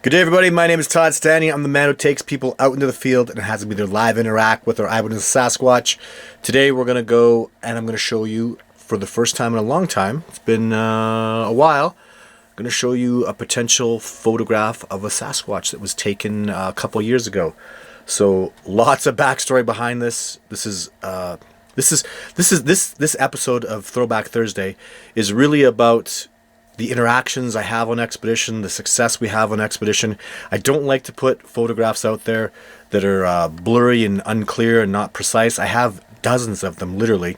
Good day, everybody. My name is Todd Stanley. I'm the man who takes people out into the field and has them either live interact with or eyewitness Sasquatch. Today, we're going to go and I'm going to show you for the first time in a long time. It's been a while. I'm going to show you a potential photograph of a Sasquatch that was taken a couple years ago. So lots of backstory behind this. This episode of Throwback Thursday is really about the interactions I have on expedition, the success we have on expedition. I don't like to put photographs out there that are blurry and unclear and not precise. I have dozens of them, literally.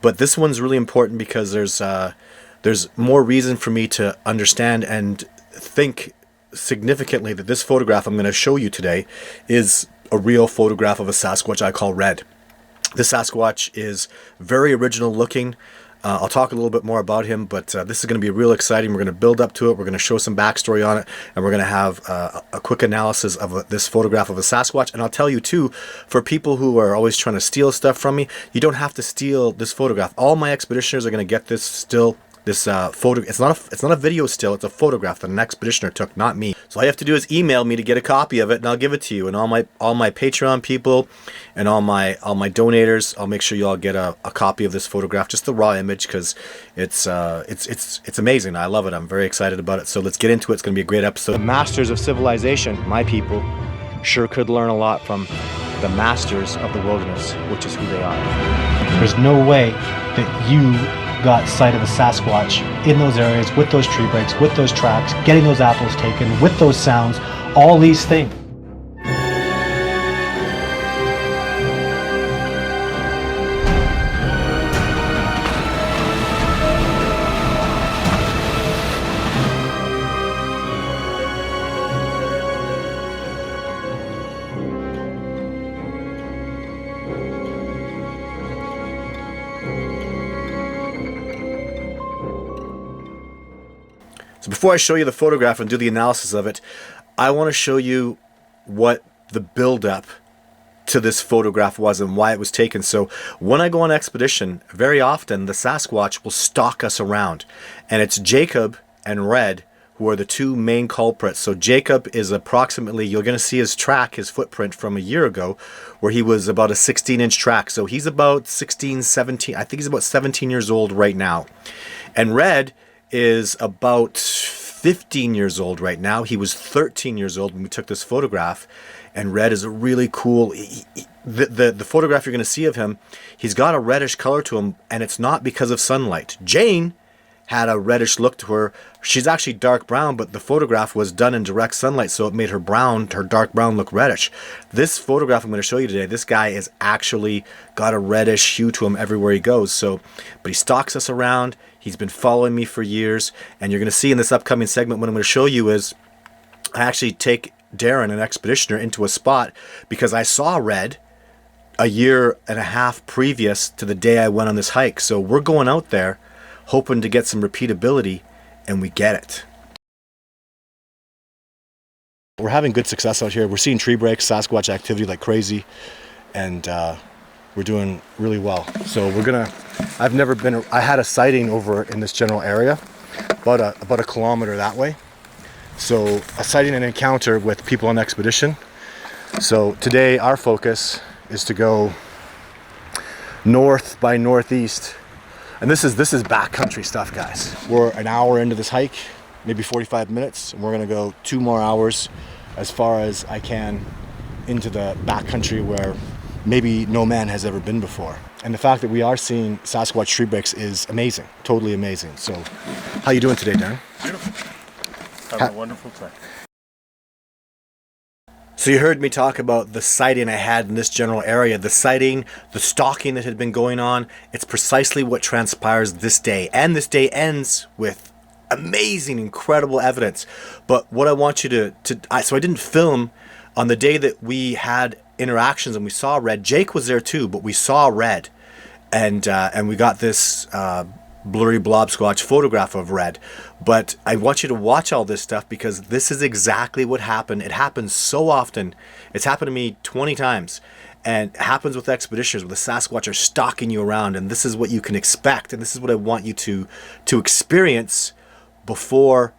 But this one's really important because there's more reason for me to understand and think significantly that this photograph I'm going to show you today is a real photograph of a Sasquatch I call Red. This Sasquatch is very original looking. I'll talk a little bit more about him, but this is going to be real exciting. We're going to build up to it. We're going to show some backstory on it, and we're going to have a quick analysis of this photograph of a Sasquatch. And I'll tell you, too, for people who are always trying to steal stuff from me, you don't have to steal this photograph. All my expeditioners are going to get this still. This photo, it's not a video still, it's a photograph that an expeditioner took, not me. So all you have to do is email me to get a copy of it, and I'll give it to you. And all my Patreon people and all my donators, I'll make sure you all get a copy of this photograph, just the raw image, because it's amazing. I love it. I'm very excited about it. So let's get into it. It's going to be a great episode. The masters of civilization, my people, sure could learn a lot from the masters of the wilderness, which is who they are. There's no way that you got sight of a Sasquatch in those areas with those tree breaks, with those tracks, getting those apples taken, with those sounds, all these things. So before I show you the photograph and do the analysis of it, I want to show you what the build-up to this photograph was and why it was taken. So when I go on expedition, very often the Sasquatch will stalk us around. And it's Jacob and Red who are the two main culprits. So Jacob is approximately, you're going to see his track, his footprint from a year ago, where he was about a 16-inch track. So he's about 16, 17, I think he's about 17 years old right now. And Red is about 15 years old right now. He was 13 years old when we took this photograph, and Red is a really cool, the photograph you're going to see of him, he's got a reddish color to him, and it's not because of sunlight. Jane had a reddish look to her. She's actually dark brown, but the photograph was done in direct sunlight, so it made her brown, her dark brown, look reddish. This photograph I'm going to show you today, this guy is actually got a reddish hue to him everywhere he goes. So, but he stalks us around. He's been following me for years, and you're going to see in this upcoming segment what I'm going to show you is I actually take Darren, an expeditioner, into a spot because I saw Red a year and a half previous to the day I went on this hike. So we're going out there hoping to get some repeatability, and we get it. We're having good success out here. We're seeing tree breaks, Sasquatch activity like crazy, and we're doing really well. So we're gonna, I had a sighting over in this general area, about a kilometer that way. So a sighting and encounter with people on expedition. So today our focus is to go north by northeast. And this is backcountry stuff, guys. We're an hour into this hike, maybe 45 minutes, and we're gonna go 2 more hours as far as I can into the backcountry where maybe no man has ever been before. And the fact that we are seeing Sasquatch tree breaks is amazing, totally amazing. So, how you doing today, Darren? Beautiful. Having a wonderful time. So you heard me talk about the sighting I had in this general area, the sighting, the stalking that had been going on. It's precisely what transpires this day. And this day ends with amazing, incredible evidence. But what I want you so I didn't film on the day that we had interactions and we saw Red. Jake was there too, but we saw Red. And we got this blurry blob squatch photograph of Red. But I want you to watch all this stuff because this is exactly what happened. It happens so often. It's happened to me 20 times. And it happens with expeditioners, where the Sasquatch are stalking you around, and this is what you can expect, and this is what I want you to experience before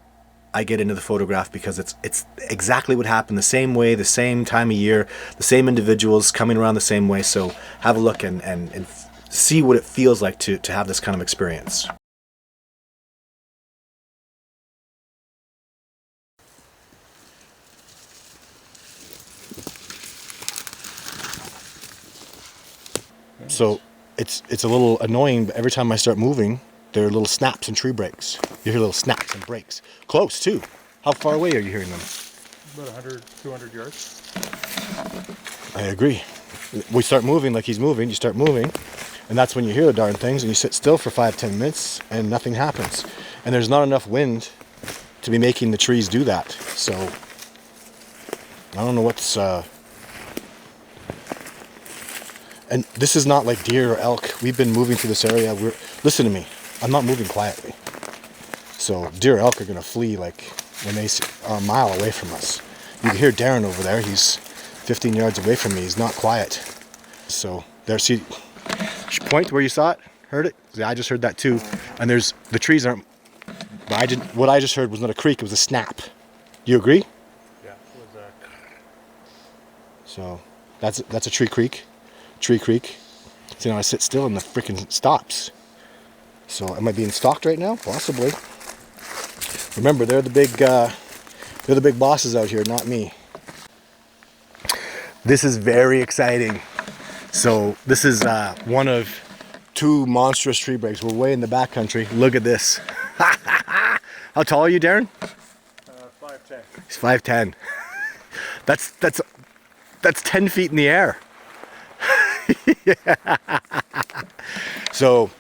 I get into the photograph because it's exactly what happened, the same way, the same time of year, the same individuals coming around the same way. So have a look and see what it feels like to have this kind of experience. So it's a little annoying, but every time I start moving, there are little snaps and tree breaks. You hear little snaps and breaks. Close too. How far away are you hearing them? About 100, 200 yards. I agree. We start moving like he's moving, you start moving, and that's when you hear the darn things, and you sit still for 5-10 minutes and nothing happens. And there's not enough wind to be making the trees do that. So I don't know what's and this is not like deer or elk. We've been moving through this area. Listen to me. I'm not moving quietly. So deer or elk are gonna flee like when they are a mile away from us. You can hear Darren over there. He's 15 yards away from me. He's not quiet. So there, see, point where you saw it, heard it? Yeah, I just heard that too. And there's, the trees aren't, but what I just heard was not a creak, it was a snap. You agree? Yeah, it was So that's a tree creak. Tree creak. So now I sit still and the freaking stops. So am I being stalked right now? Possibly. Remember, they're the big bosses out here, not me. This is very exciting. So this is one of 2 monstrous tree breaks. We're way in the backcountry. Look at this. How tall are you, Darren? 5'10". He's 5'10". That's 10 feet in the air. Yeah. So,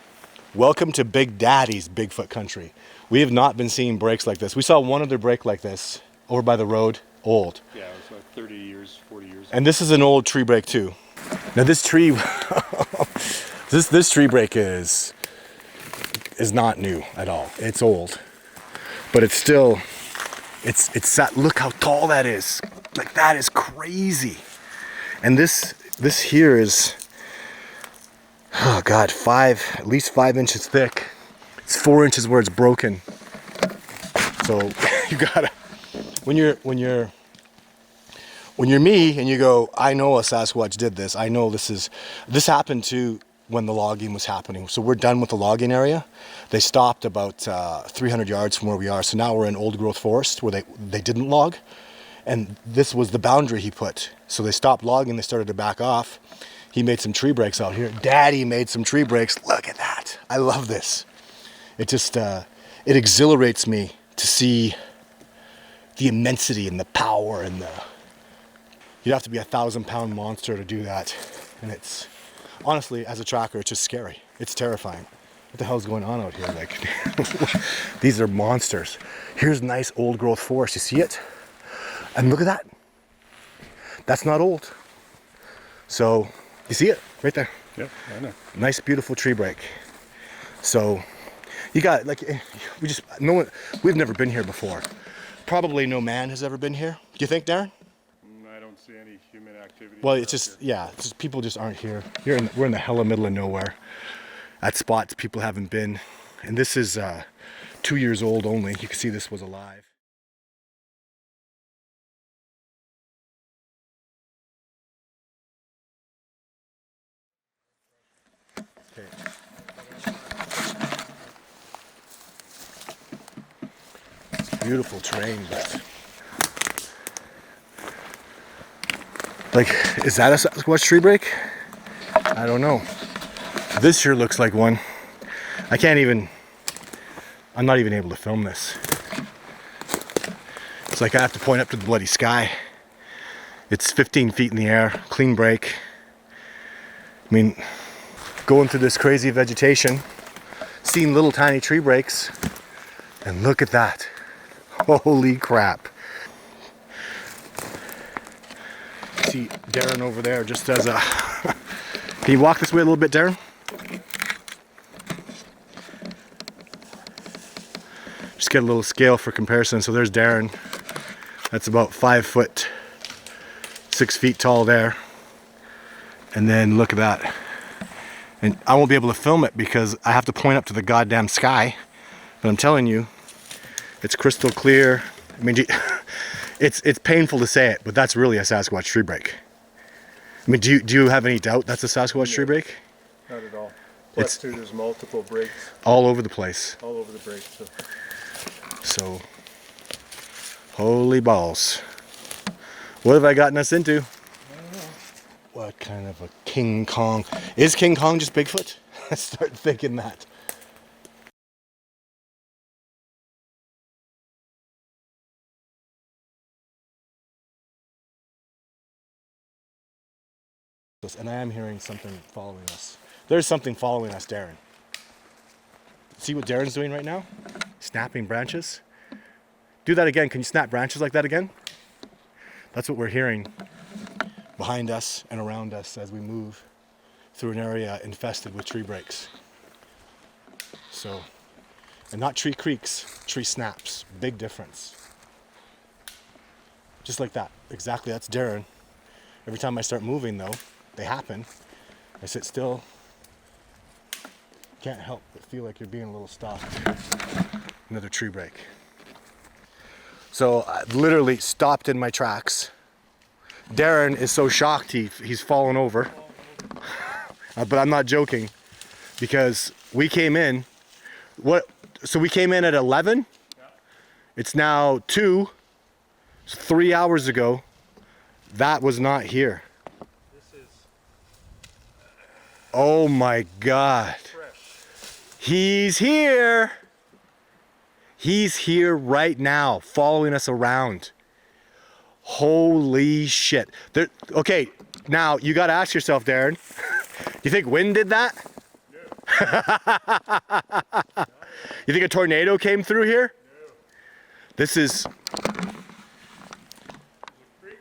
welcome to Big Daddy's Bigfoot country. We have not been seeing breaks like this. We saw one other break like this over by the road, old. Yeah, it was like 30 years, 40 years. And this is an old tree break too. Now this tree, this tree break is not new at all. It's old, but it's still, it's that. Look how tall that is. Like that is crazy. And this here is, oh God, at least 5 inches thick. It's 4 inches where it's broken. So you gotta, when you're me and you go, I know a Sasquatch did this. I know this happened to when the logging was happening. So we're done with the logging area. They stopped about 300 yards from where we are. So now we're in old growth forest where they didn't log. And this was the boundary he put. So they stopped logging, they started to back off. He made some tree breaks out here. Daddy made some tree breaks. Look at that. I love this. It just, it exhilarates me to see the immensity and the power and you'd have to be a 1,000-pound monster to do that. And it's, honestly, as a tracker, it's just scary. It's terrifying. What the hell's going on out here? Like, these are monsters. Here's nice old growth forest. You see it? And look at that. That's not old. So, you see it right there? Yep, I know. Nice, beautiful tree break. So, you got, like, we've never been here before. Probably no man has ever been here. Do you think, Darren? I don't see any human activity. Well, it's just, yeah, it's just people just aren't here. We're in the hella middle of nowhere. At spots people haven't been. And this is 2 years old only. You can see this was alive. Okay. It's beautiful terrain, but like, is that a Sasquatch tree break? I don't know. This sure looks like one. I'm not even able to film this. It's like I have to point up to the bloody sky. It's 15 feet in the air, clean break. I mean, going through this crazy vegetation, seeing little tiny tree breaks, and look at that. Holy crap. See Darren over there just as a... Can you walk this way a little bit, Darren? Just get a little scale for comparison. So there's Darren. That's about 5 foot, 6 feet tall there. And then look at that. And I won't be able to film it because I have to point up to the goddamn sky. But I'm telling you, It's crystal clear. I mean, it's painful to say it, but that's really a Sasquatch tree break. I mean, do you have any doubt that's a Sasquatch tree break? Not at all. Plus, too, there's multiple breaks All over the place. all over the break. So, holy balls. What have I gotten us into? I don't know. What kind of a King Kong? Is King Kong just Bigfoot? I start thinking that. And I am hearing something following us. There's something following us, Darren. See what Darren's doing right now? Snapping branches. Do that again. Can you snap branches like that again? That's what we're hearing behind us and around us as we move through an area infested with tree breaks. So, and not tree creaks, tree snaps. Big difference. Just like that. Exactly, that's Darren. Every time I start moving though, they happen. I sit still. Can't help but feel like you're being a little stalked. Another tree break. So I literally stopped in my tracks. Darren is so shocked he's fallen over. But I'm not joking, because we came in. So we came in at 11. Yeah. It's now 2. 3 hours ago. That was not here. This is Oh my God. fresh. He's here. He's here right now, following us around. Holy shit. Okay, now you got to ask yourself, Darren, you think wind did that? No. You think a tornado came through here? No. This is... Creek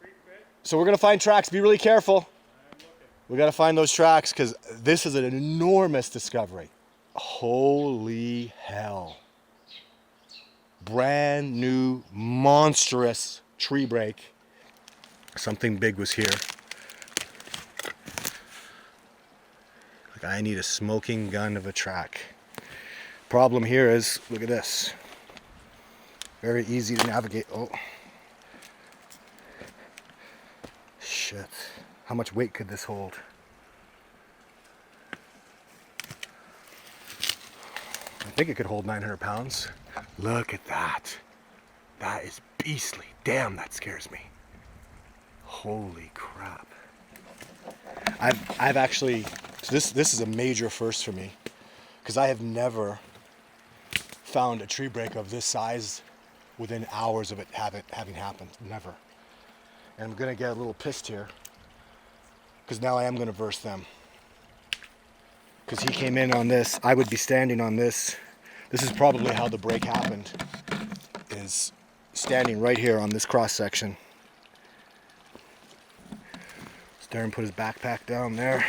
bit. So we're going to find tracks. Be really careful. I'm looking. We got to find those tracks because this is an enormous discovery. Holy hell. Brand new, monstrous tree break. Something big was here. Like, I need a smoking gun of a track. Problem here is, look at this. Very easy to navigate. Oh. Shit. How much weight could this hold? I think it could hold 900 pounds. Look at that. That is beastly. Damn, that scares me. Holy crap. I've actually, this is a major first for me, because I have never found a tree break of this size within hours of it having happened. Never. And I'm gonna get a little pissed here, because now I am gonna verse them. Because he came in on this, I would be standing on this. This is probably how the break happened, is standing right here on this cross section. Darren put his backpack down there.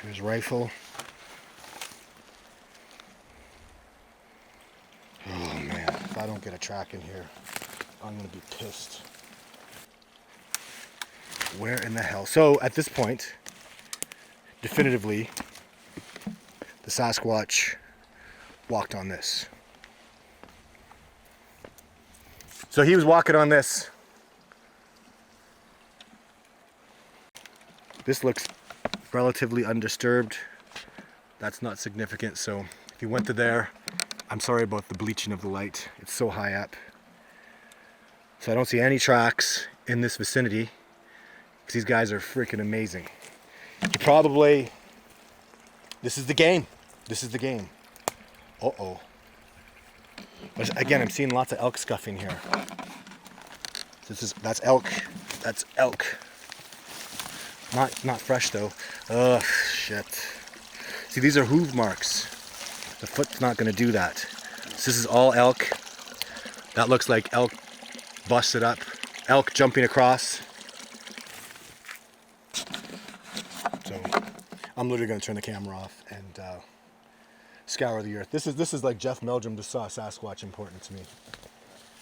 His rifle. Oh man, if I don't get a track in here, I'm gonna be pissed. Where in the hell? So at this point, definitively, the Sasquatch walked on this. So he was walking on this. This looks relatively undisturbed. That's not significant. So if he went to there, I'm sorry about the bleaching of the light. It's so high up. So I don't see any tracks in this vicinity, because these guys are freaking amazing. He probably, this is the game. This is the game. Uh-oh. But again, I'm seeing lots of elk scuffing here. That's elk. That's elk. Not fresh though. Ugh, shit. See, these are hoof marks. The foot's not gonna do that. So this is all elk. That looks like elk busted up. Elk jumping across. So I'm literally gonna turn the camera off and scour the earth. This is like Jeff Meldrum just saw Sasquatch important to me.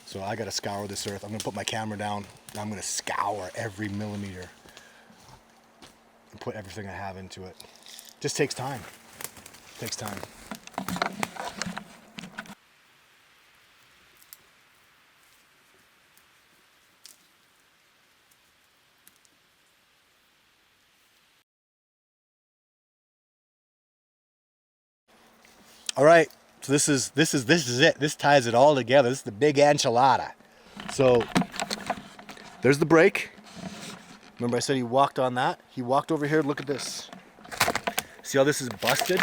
So I gotta scour this earth. I'm gonna put my camera down and I'm gonna scour every millimeter and put everything I have into it. Just takes time. Takes time. All right, so this is it. This ties it all together. This is the big enchilada. So there's the break. Remember I said he walked on that? He walked over here. Look at this. See how this is busted?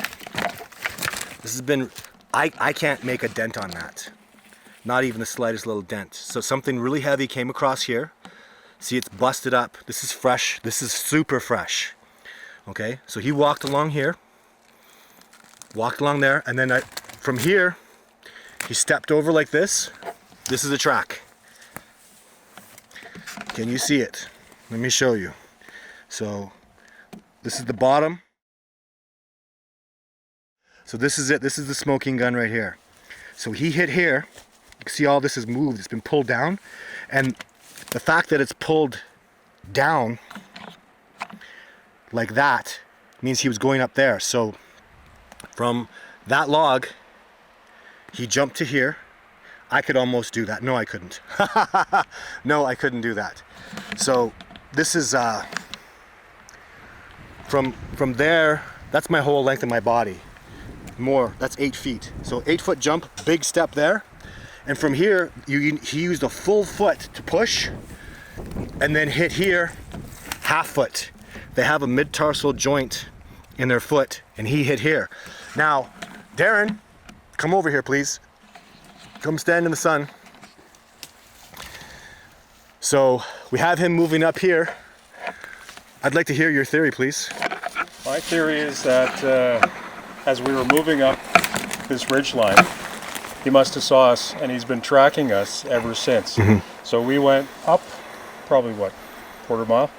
This has been, I can't make a dent on that. Not even the slightest little dent. So something really heavy came across here. See, it's busted up. This is fresh. This is super fresh. Okay, so he walked along here. Walked along there, and then from here, he stepped over like this. This is a track. Can you see it? Let me show you. So, this is the bottom. So this is it. This is the smoking gun right here. So he hit here. You can see all this is moved. It's been pulled down. And the fact that it's pulled down like that means he was going up there. So from that log, he jumped to here. I could almost do that. No, I couldn't. No, I couldn't do that. So this is from there, that's my whole length of my body. More, that's 8 feet. So 8-foot jump, big step there. And from here, he used a full foot to push and then hit here, half foot. They have a mid-tarsal joint in their foot and he hit here. Now, Darren, come over here, please. Come stand in the sun. So we have him moving up here. I'd like to hear your theory, please. My theory is that as we were moving up this ridge line, he must have saw us and he's been tracking us ever since. So we went up probably what, quarter mile?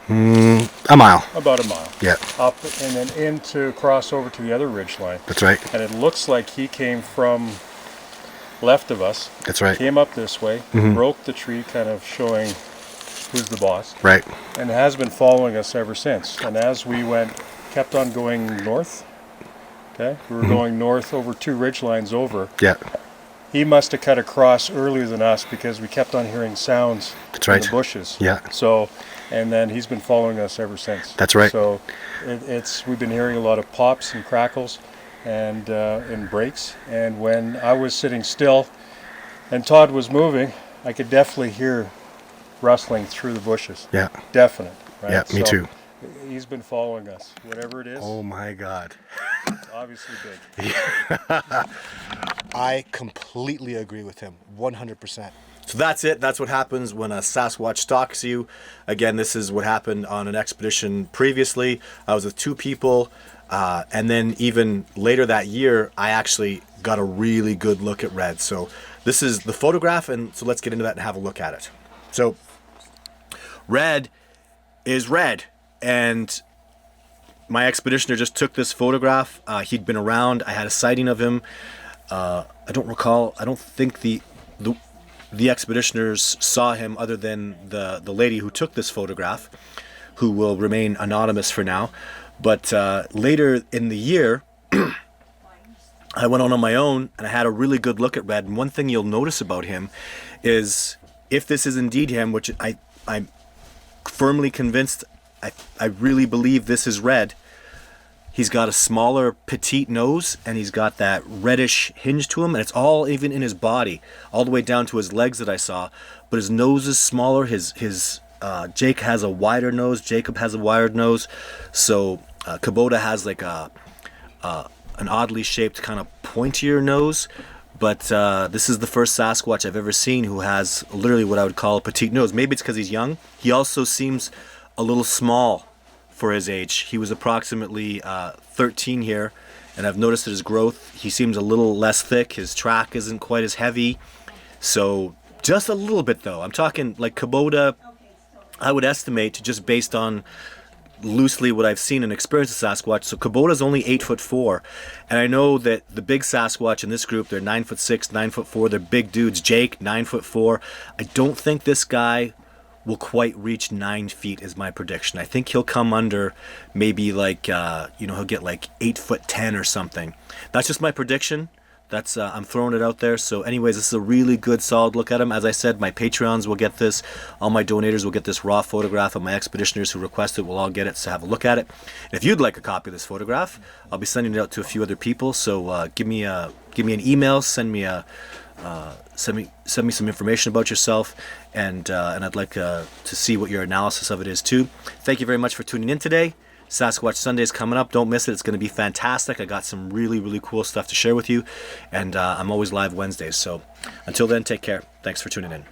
A mile. About a mile. Yeah. Up and then in to cross over to the other ridge line. That's right. And it looks like he came from left of us. That's right. Came up this way, broke the tree, kind of showing who's the boss. Right. And has been following us ever since. And as we kept on going north, okay, we were going north over 2 ridge lines over. Yeah. He must have cut across earlier than us because we kept on hearing sounds in the bushes. Yeah. So, and then he's been following us ever since. That's right. So we've been hearing a lot of pops and crackles and breaks. And when I was sitting still and Todd was moving, I could definitely hear rustling through the bushes. Yeah. Definite. Right? Yeah, me too. He's been following us, whatever it is. Oh my God. Obviously big. I completely agree with him, 100%. So that's it. That's what happens when a Sasquatch stalks you. Again, this is what happened on an expedition previously. I was with 2 people, and then even later that year, I actually got a really good look at Red. So this is the photograph, and so let's get into that and have a look at it. So Red is red. And my expeditioner just took this photograph. He'd been around. I had a sighting of him. I don't recall. I don't think the expeditioners saw him other than the lady who took this photograph, who will remain anonymous for now. But later in the year, I went on my own and I had a really good look at Red. And one thing you'll notice about him is, if this is indeed him, which I'm firmly convinced, I really believe this is Red. He's got a smaller, petite nose, and he's got that reddish hinge to him, and it's all even in his body, all the way down to his legs that I saw. But his nose is smaller. Jake has a wider nose. Jacob has a wider nose. So Kubota has like an oddly shaped, kind of pointier nose. But this is the first Sasquatch I've ever seen who has literally what I would call a petite nose. Maybe it's because he's young. He also seems a little small for his age. He was approximately 13 here, and I've noticed that his growth, he seems a little less thick. His track isn't quite as heavy. So just a little bit though. I'm talking like Kubota, I would estimate, just based on loosely what I've seen and experienced of Sasquatch. So Kubota's only 8'4", and I know that the big Sasquatch in this group, they're 9'6", 9'4". They're big dudes. Jake, 9'4". I don't think this guy will quite reach 9 feet is my prediction. I think he'll come under maybe like he'll get like 8'10" or something. That's just my prediction, That's I'm throwing it out there. So anyways, this is a really good solid look at him. As I said, my Patreons will get this. All my donators will get this raw photograph, and my expeditioners who request it will all get it to have a look at it. And if you'd like a copy of this photograph, I'll be sending it out to a few other people. So give me an email, send me some information about yourself, and I'd like to see what your analysis of it is too. Thank you very much for tuning in today. Sasquatch Sunday is coming up. Don't miss it. It's going to be fantastic. I got some really, really cool stuff to share with you. And I'm always live Wednesdays. So until then, take care. Thanks for tuning in.